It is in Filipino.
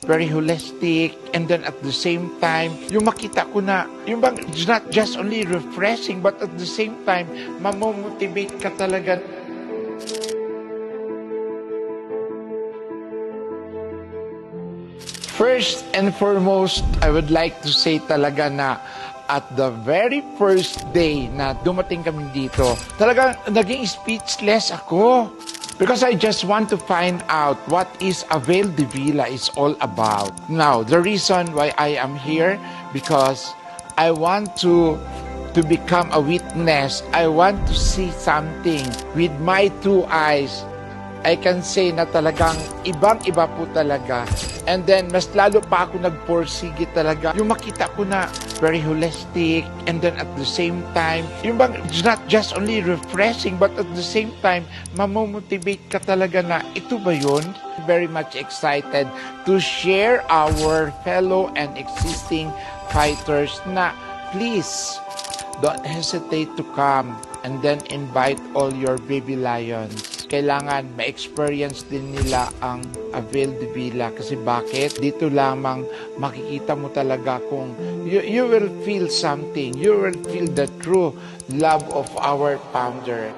very holistic, and then at the same time, yung makita ko na, yung bang, it's not just only refreshing, but at the same time, mamomotivate ka talaga. First and foremost, I would like to say talaga na at the very first day na dumating kami dito, talagang naging speechless ako. Because I just want to find out what is Avail de Villa is all about. Now, the reason why I am here, because I want to become a witness. I want to see something with my two eyes. I can say na talagang ibang-iba po talaga. And then, mas lalo pa ako nagporsige talaga. Yung makita ko na very holistic, and then at the same time, yung bang, it's not just only refreshing, but at the same time, mamomotivate ka talaga na, ito ba yun? Very much excited to share our fellow and existing fighters na, please, don't hesitate to come and then invite all your baby lions. Kailangan ma-experience din nila ang Avail de Villa. Kasi bakit? Dito lamang makikita mo talaga kung you will feel something. You will feel the true love of our founder.